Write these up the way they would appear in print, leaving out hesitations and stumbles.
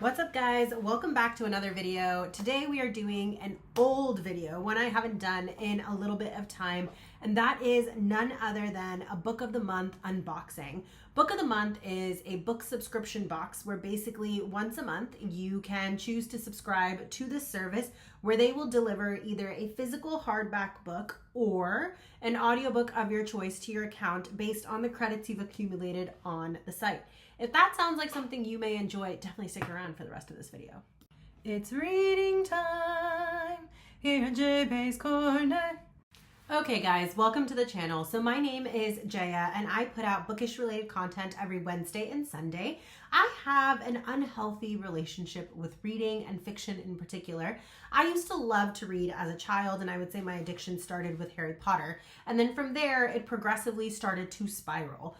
What's up, guys? Welcome back to another video. Today we are doing an old video, one I haven't done in a little bit of time, and that is none other than a book of the month unboxing. Book of the month is a book subscription box where basically once a month you can choose to subscribe to this service where they will deliver either a physical hardback book or an audiobook of your choice to your account based on the credits you've accumulated on the site. If that sounds like something you may enjoy, definitely stick around for the rest of this video. It's reading time here at JB's Corner. Okay guys, welcome to the channel. So my name is Jaya and I put out bookish related content every Wednesday and Sunday. I have an unhealthy relationship with reading and fiction in particular. I used to love to read as a child, and I would say my addiction started with Harry Potter. And then from there, it progressively started to spiral.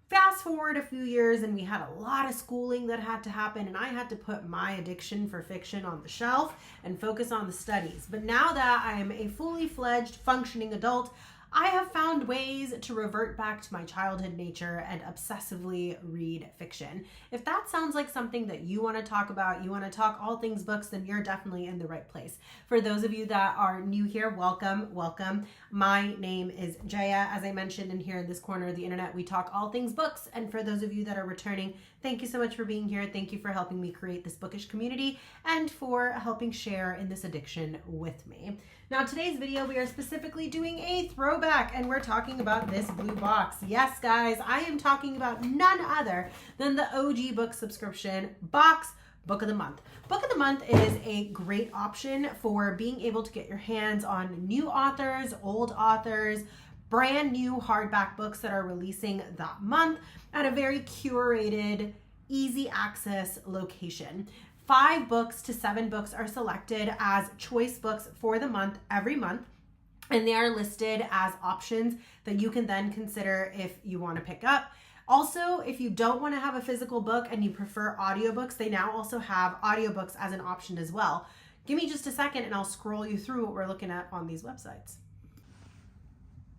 Fast forward a few years and we had a lot of schooling that had to happen, and I had to put my addiction for fiction on the shelf and focus on the studies. But now that I am a fully fledged functioning adult, I have found ways to revert back to my childhood nature and obsessively read fiction. If that sounds like something that you want to talk about, you want to talk all things books, then you're definitely in the right place. For those of you that are new here, welcome, welcome. My name is Jaya. As I mentioned, in here in this corner of the internet, we talk all things books. And for those of you that are returning, thank you so much for being here. Thank you for helping me create this bookish community and for helping share in this addiction with me. Now, today's video, we are specifically doing a throwback, and we're talking about this blue box. Yes, guys, I am talking about none other than the OG book subscription box book of the month. Book of the month is a great option for being able to get your hands on new authors, old authors, brand new hardback books that are releasing that month at a very curated, easy access location. 5 books to 7 books are selected as choice books for the month every month, and they are listed as options that you can then consider if you want to pick up. Also, if you don't want to have a physical book and you prefer audiobooks, they now also have audiobooks as an option as well. Give me just a second and I'll scroll you through what we're looking at on these websites.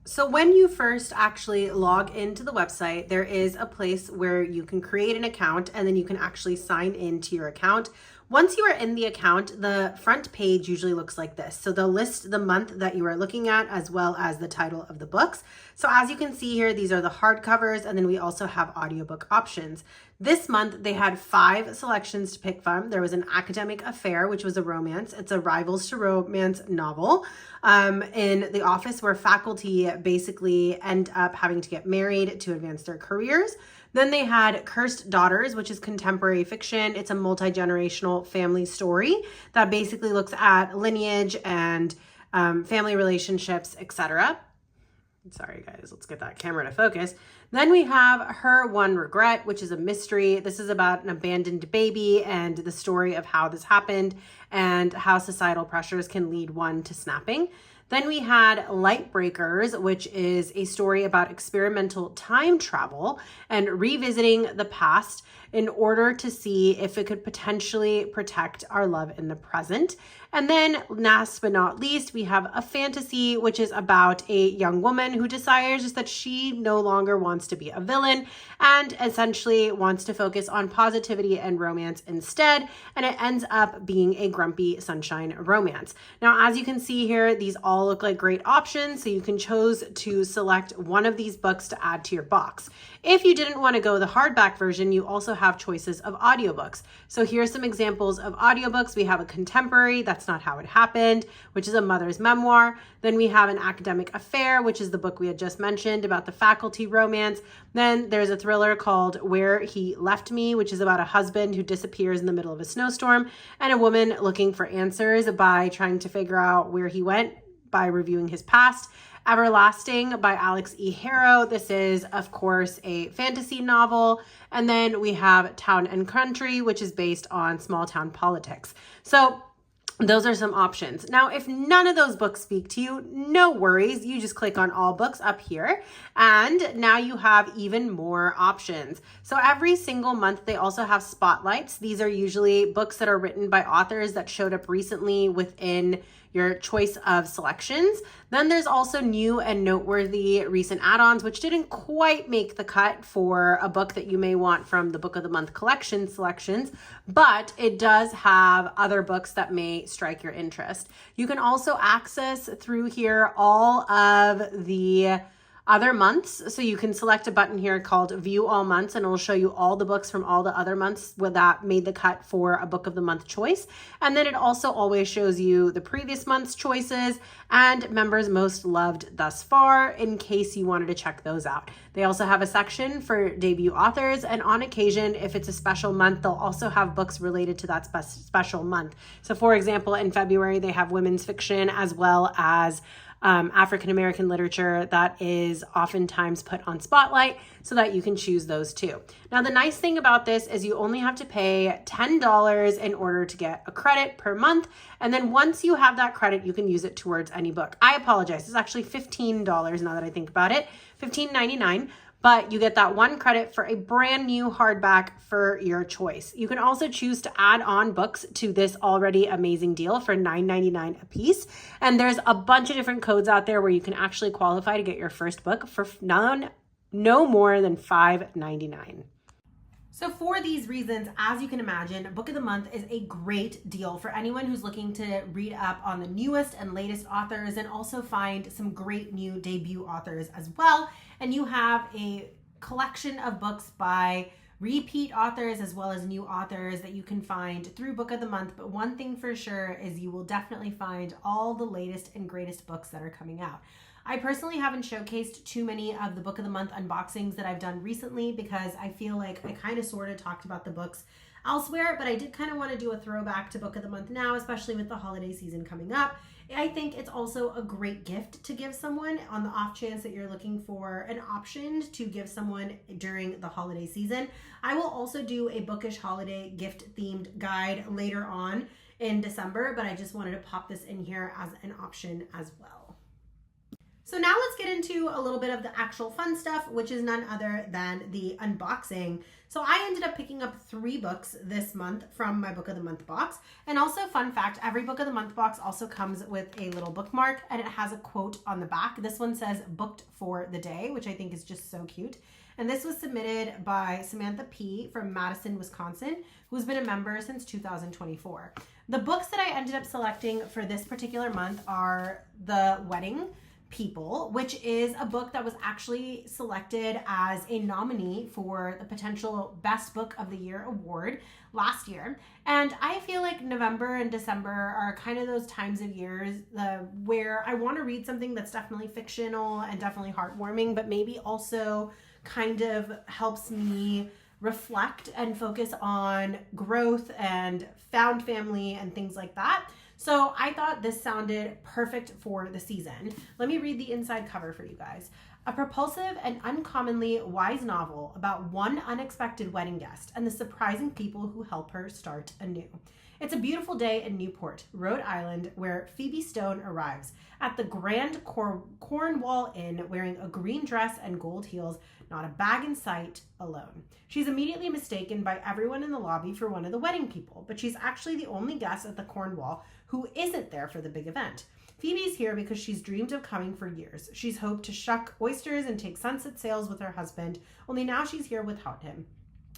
So when you first actually log into the website, there is a place where you can create an account and then you can actually sign into your account. Once you are in the account, the front page usually looks like this. So they'll list the month that you are looking at as well as the title of the books. So as you can see here, these are the hardcovers, and then we also have audiobook options. This month, they had 5 selections to pick from. There was an academic affair, which was a romance. It's a rivals to romance novel in the office where faculty basically end up having to get married to advance their careers. Then they had Cursed Daughters, which is contemporary fiction. It's a multi-generational family story that basically looks at lineage and family relationships, etc. Sorry guys, let's get that camera to focus. Then we have Her One Regret, which is a mystery. This is about an abandoned baby and the story of how this happened and how societal pressures can lead one to snapping. Then we had Light Breakers, which is a story about experimental time travel and revisiting the past in order to see if it could potentially protect our love in the present. And then last but not least, we have a fantasy, which is about a young woman who desires that she no longer wants to be a villain and essentially wants to focus on positivity and romance instead. And it ends up being a grumpy sunshine romance. Now, as you can see here, these all look like great options. So you can choose to select one of these books to add to your box. If you didn't want to go the hardback version, you also have choices of audiobooks. So here's some examples of audiobooks. We have a contemporary, That's Not How It Happened, which is a mother's memoir. Then we have an academic affair, which is the book we had just mentioned about the faculty romance. Then there's a thriller called Where He Left Me, which is about a husband who disappears in the middle of a snowstorm and a woman looking for answers by trying to figure out where he went by reviewing his past. Everlasting by Alex E. Harrow. This is, of course, a fantasy novel. And then we have Town and Country, which is based on small town politics. So those are some options. Now, if none of those books speak to you, no worries. You just click on all books up here, and now you have even more options. So every single month, they also have spotlights. These are usually books that are written by authors that showed up recently within your choice of selections. Then there's also new and noteworthy recent add-ons, which didn't quite make the cut for a book that you may want from the Book of the Month collection selections, but it does have other books that may strike your interest. You can also access through here all of the other months. So you can select a button here called View All Months, and it'll show you all the books from all the other months that made the cut for a Book of the Month choice. And then it also always shows you the previous month's choices and members most loved thus far, in case you wanted to check those out. They also have a section for debut authors, and on occasion, if it's a special month, they'll also have books related to that special month. So for example, in February, they have women's fiction as well as African-American literature that is oftentimes put on Spotlight, so that you can choose those too. Now, the nice thing about this is you only have to pay $10 in order to get a credit per month. And then once you have that credit, you can use it towards any book. I apologize. It's actually $15 now that I think about it, $15.99. But you get that one credit for a brand new hardback for your choice. You can also choose to add on books to this already amazing deal for $9.99 a piece. And there's a bunch of different codes out there where you can actually qualify to get your first book for no more than $5.99. So for these reasons, as you can imagine, Book of the Month is a great deal for anyone who's looking to read up on the newest and latest authors and also find some great new debut authors as well. And you have a collection of books by repeat authors as well as new authors that you can find through Book of the Month. But one thing for sure is you will definitely find all the latest and greatest books that are coming out. I personally haven't showcased too many of the Book of the Month unboxings that I've done recently because I feel like I kind of sort of talked about the books elsewhere, but I did kind of want to do a throwback to Book of the Month now, especially with the holiday season coming up. I think it's also a great gift to give someone on the off chance that you're looking for an option to give someone during the holiday season. I will also do a bookish holiday gift themed guide later on in December, but I just wanted to pop this in here as an option as well. So now let's get into a little bit of the actual fun stuff, which is none other than the unboxing. So I ended up picking up 3 books this month from my Book of the Month box. And also, fun fact, every Book of the Month box also comes with a little bookmark and it has a quote on the back. This one says "booked for the day," which I think is just so cute. And this was submitted by Samantha P. from Madison, Wisconsin, who's been a member since 2024. The books that I ended up selecting for this particular month are The Wedding People, which is a book that was actually selected as a nominee for the potential Best Book of the Year award last year. And I feel like November and December are kind of those times of years where I want to read something that's definitely fictional and definitely heartwarming, but maybe also kind of helps me reflect and focus on growth and found family and things like that. So I thought this sounded perfect for the season. Let me read the inside cover for you guys. A propulsive and uncommonly wise novel about one unexpected wedding guest and the surprising people who help her start anew. It's a beautiful day in Newport, Rhode Island, where Phoebe Stone arrives at the Grand Cornwall Inn wearing a green dress and gold heels, not a bag in sight, alone. She's immediately mistaken by everyone in the lobby for one of the wedding people, but she's actually the only guest at the Cornwall who isn't there for the big event. Phoebe's here because she's dreamed of coming for years. She's hoped to shuck oysters and take sunset sails with her husband, only now she's here without him,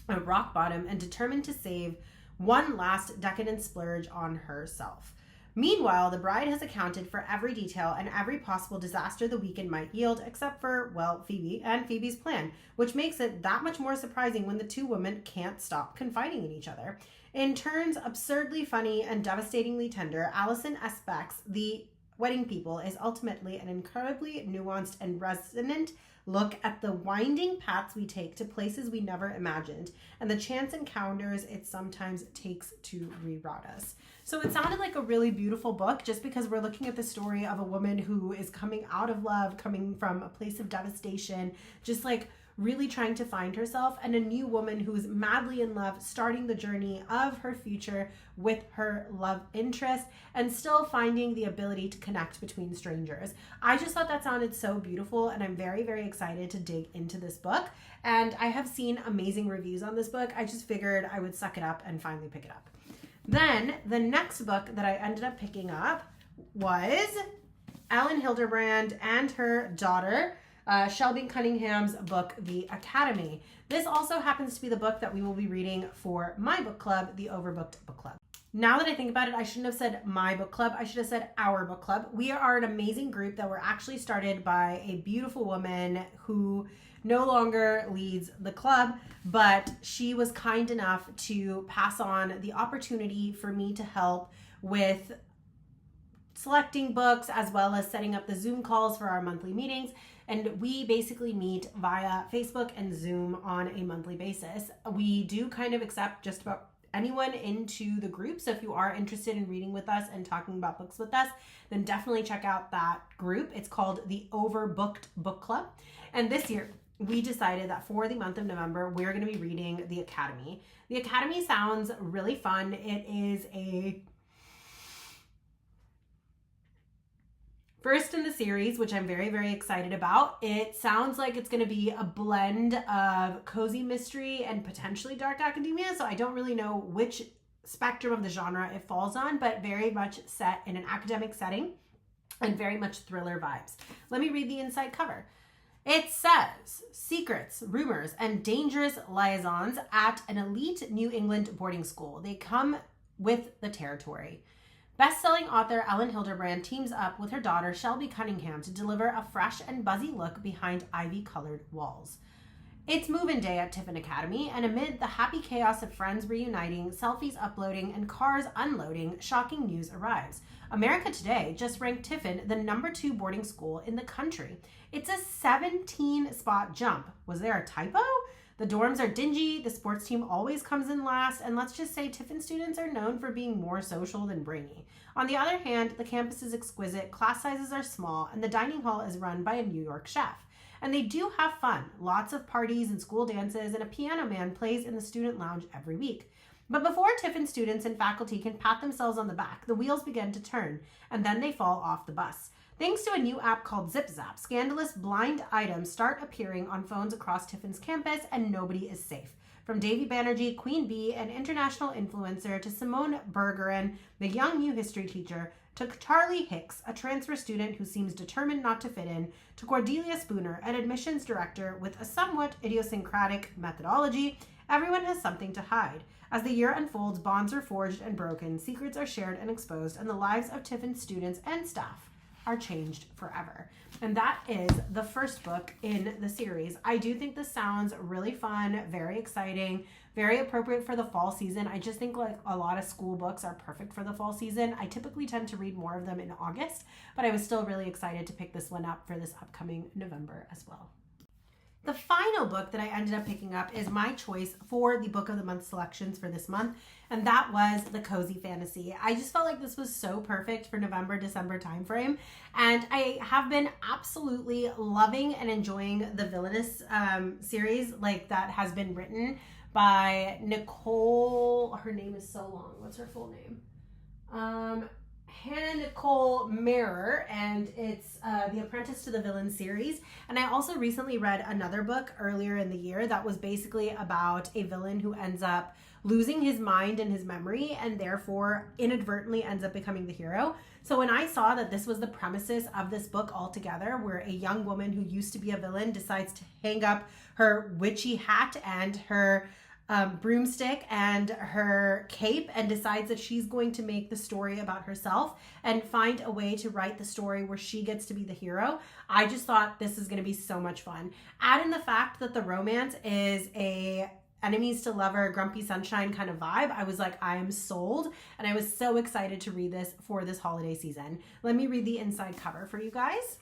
at rock bottom and determined to save one last decadent splurge on herself. Meanwhile, the bride has accounted for every detail and every possible disaster the weekend might yield, except for, well, Phoebe and Phoebe's plan, which makes it that much more surprising when the two women can't stop confiding in each other. In turns absurdly funny and devastatingly tender, Alison Espach's The Wedding People is ultimately an incredibly nuanced and resonant look at the winding paths we take to places we never imagined and the chance encounters it sometimes takes to reroute us. So it sounded like a really beautiful book just because we're looking at the story of a woman who is coming out of love, coming from a place of devastation, just like really trying to find herself, and a new woman who's madly in love, starting the journey of her future with her love interest and still finding the ability to connect between strangers. I just thought that sounded so beautiful, and I'm very, very excited to dig into this book. And I have seen amazing reviews on this book. I just figured I would suck it up and finally pick it up. Then the next book that I ended up picking up was Elin Hilderbrand and her daughter, Shelby Cunningham's book, The Academy. This also happens to be the book that we will be reading for my book club, the Overbooked Book Club. Now that I think about it, I shouldn't have said my book club. I should have said our book club. We are an amazing group that were actually started by a beautiful woman who no longer leads the club, but she was kind enough to pass on the opportunity for me to help with selecting books as well as setting up the Zoom calls for our monthly meetings. And we basically meet via Facebook and Zoom on a monthly basis. We do kind of accept just about anyone into the group. So if you are interested in reading with us and talking about books with us, then definitely check out that group. It's called the Overbooked Book Club. And this year, we decided that for the month of November, we're going to be reading The Academy. The Academy sounds really fun. It is a first in the series, which I'm very, very excited about. It sounds like it's going to be a blend of cozy mystery and potentially dark academia. So I don't really know which spectrum of the genre it falls on, but very much set in an academic setting and very much thriller vibes. Let me read the inside cover. It says, secrets, rumors, and dangerous liaisons at an elite New England boarding school. They come with the territory. Best-selling author Elin Hilderbrand teams up with her daughter Shelby Cunningham to deliver a fresh and buzzy look behind ivy-colored walls. It's move-in day at Tiffin Academy, and amid the happy chaos of friends reuniting, selfies uploading, and cars unloading, shocking news arrives. America Today just ranked Tiffin the #2 boarding school in the country. It's a 17-spot jump. Was there a typo? The dorms are dingy, the sports team always comes in last, and let's just say Tiffin students are known for being more social than brainy. On the other hand, the campus is exquisite, class sizes are small, and the dining hall is run by a New York chef. And they do have fun, lots of parties and school dances, and a piano man plays in the student lounge every week. But before Tiffin students and faculty can pat themselves on the back, the wheels begin to turn, and then they fall off the bus. Thanks to a new app called Zip Zap, scandalous blind items start appearing on phones across Tiffin's campus, and nobody is safe. From Davy Banerjee, Queen Bee, an international influencer, to Simone Bergeron, the young new history teacher, to Charlie Hicks, a transfer student who seems determined not to fit in, to Cordelia Spooner, an admissions director with a somewhat idiosyncratic methodology, everyone has something to hide. As the year unfolds, bonds are forged and broken, secrets are shared and exposed, and the lives of Tiffin's students and staff are changed forever. And that is the first book in the series. I do think this sounds really fun, very exciting, very appropriate for the fall season. I just think like a lot of school books are perfect for the fall season. I typically tend to read more of them in August, but I was still really excited to pick this one up for this upcoming November as well. The final book that I ended up picking up is my choice for the Book of the Month selections for this month, and that was The Cozy Fantasy. I just felt like this was so perfect for November, December timeframe, and I have been absolutely loving and enjoying the Villainous series that has been written by Nicole. Her name is so long. What's her full name? Hannah Nicole Mehrer, and it's the Apprentice to the Villain series. And I also recently read another book earlier in the year that was basically about a villain who ends up losing his mind and his memory and therefore inadvertently ends up becoming the hero. So when I saw that this was the premises of this book altogether, where a young woman who used to be a villain decides to hang up her witchy hat and her broomstick and her cape and decides that she's going to make the story about herself and find a way to write the story where she gets to be the hero. I just thought this is going to be so much fun. Add in the fact that the romance is a enemies to lover, grumpy sunshine kind of vibe. I was like, I am sold, and I was so excited to read this for this holiday season. Let me read the inside cover for you guys.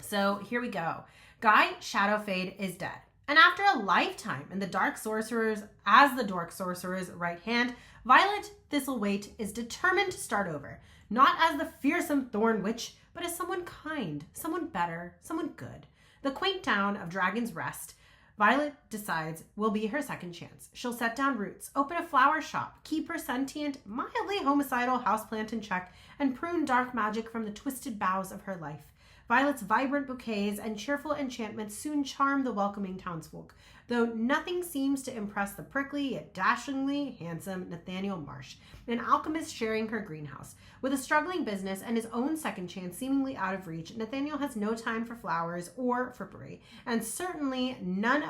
So here we go. Guy Shadowfade is dead. And after a lifetime in the Dark Sorcerer's right hand, Violet Thistlewaite is determined to start over, not as the fearsome Thorn Witch, but as someone kind, someone better, someone good. The quaint town of Dragon's Rest, Violet decides, will be her second chance. She'll set down roots, open a flower shop, keep her sentient, mildly homicidal houseplant in check, and prune dark magic from the twisted boughs of her life. Violet's vibrant bouquets and cheerful enchantments soon charm the welcoming townsfolk. though nothing seems to impress the prickly yet dashingly handsome Nathaniel Marsh, an alchemist sharing her greenhouse. With a struggling business and his own second chance seemingly out of reach, Nathaniel has no time for flowers or frippery, and certainly none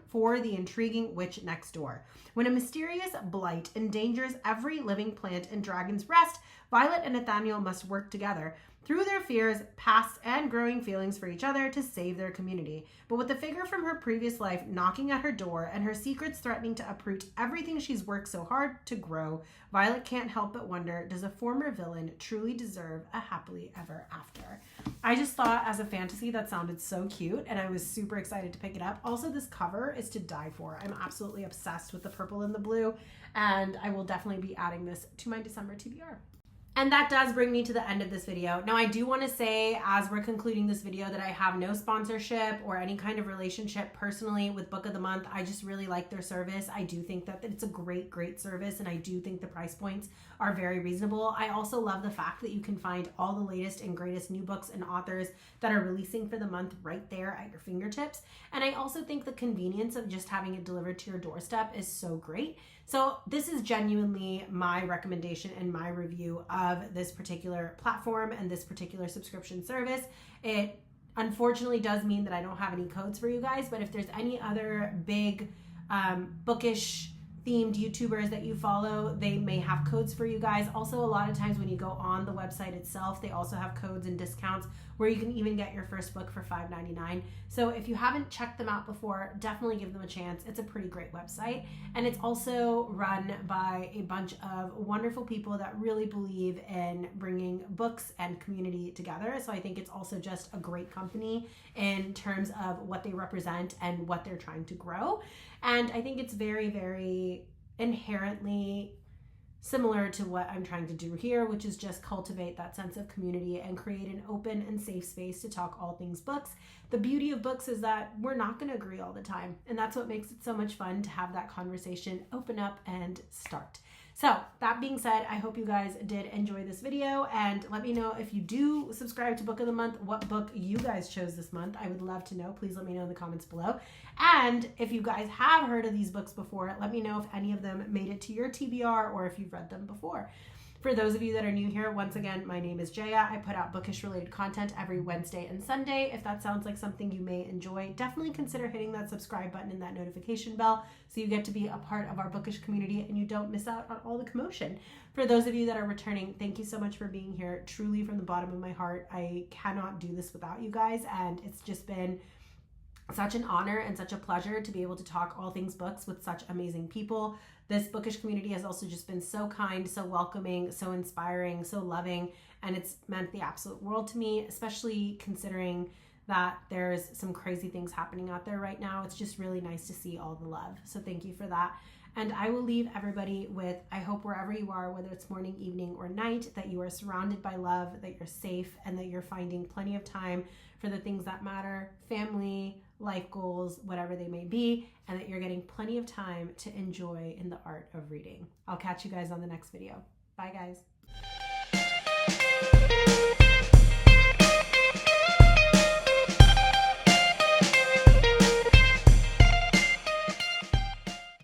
for the intriguing witch next door. When a mysterious blight endangers every living plant in Dragon's Rest, Violet and Nathaniel must work together through their fears, past and growing feelings for each other to save their community. But with the figure from her previous life knocking at her door and her secrets threatening to uproot everything she's worked so hard to grow, Violet can't help but wonder, does a former villain truly deserve a happily ever after? I just thought as a fantasy that sounded so cute, and I was super excited to pick it up. Also, this cover is to die for. I'm absolutely obsessed with the purple and the blue, and I will definitely be adding this to my December TBR. And that does bring me to the end of this video. Now, I do want to say, as we're concluding this video, that I have no sponsorship or any kind of relationship personally with Book of the Month. I just really like their service. I do think that it's a great, great service, and I do think the price points are very reasonable. I also love the fact that you can find all the latest and greatest new books and authors that are releasing for the month right there at your fingertips. And I also think the convenience of just having it delivered to your doorstep is so great. So this is genuinely my recommendation and my review of this particular platform and this particular subscription service. It unfortunately does mean that I don't have any codes for you guys, but if there's any other big bookish themed YouTubers that you follow, they may have codes for you guys. Also, a lot of times when you go on the website itself, they also have codes and discounts where you can even get your first book for $5.99. So if you haven't checked them out before, definitely give them a chance. It's a pretty great website. And it's also run by a bunch of wonderful people that really believe in bringing books and community together. So I think it's also just a great company in terms of what they represent and what they're trying to grow. And I think it's very, very inherently similar to what I'm trying to do here, which is just cultivate that sense of community and create an open and safe space to talk all things books. The beauty of books is that we're not going to agree all the time, and that's what makes it so much fun to have that conversation open up and start. So that being said, I hope you guys did enjoy this video, and let me know if you do subscribe to Book of the Month, what book you guys chose this month. I would love to know. Please let me know in the comments below. And if you guys have heard of these books before, let me know if any of them made it to your TBR or if you've read them before. For those of you that are new here, once again, my name is Jaya. I put out bookish related content every Wednesday and Sunday. If that sounds like something you may enjoy, definitely consider hitting that subscribe button and that notification bell so you get to be a part of our bookish community and you don't miss out on all the commotion. For those of you that are returning, thank you so much for being here. Truly from the bottom of my heart, I cannot do this without you guys, and it's just been such an honor and such a pleasure to be able to talk all things books with such amazing people. This bookish community has also just been so kind, so welcoming, so inspiring, so loving, and it's meant the absolute world to me, especially considering that there's some crazy things happening out there right now. It's just really nice to see all the love. So thank you for that. And I will leave everybody with, I hope wherever you are, whether it's morning, evening, or night, that you are surrounded by love, that you're safe, and that you're finding plenty of time for the things that matter, family, life goals, whatever they may be, and that you're getting plenty of time to enjoy in the art of reading. I'll catch you guys on the next video. Bye, guys.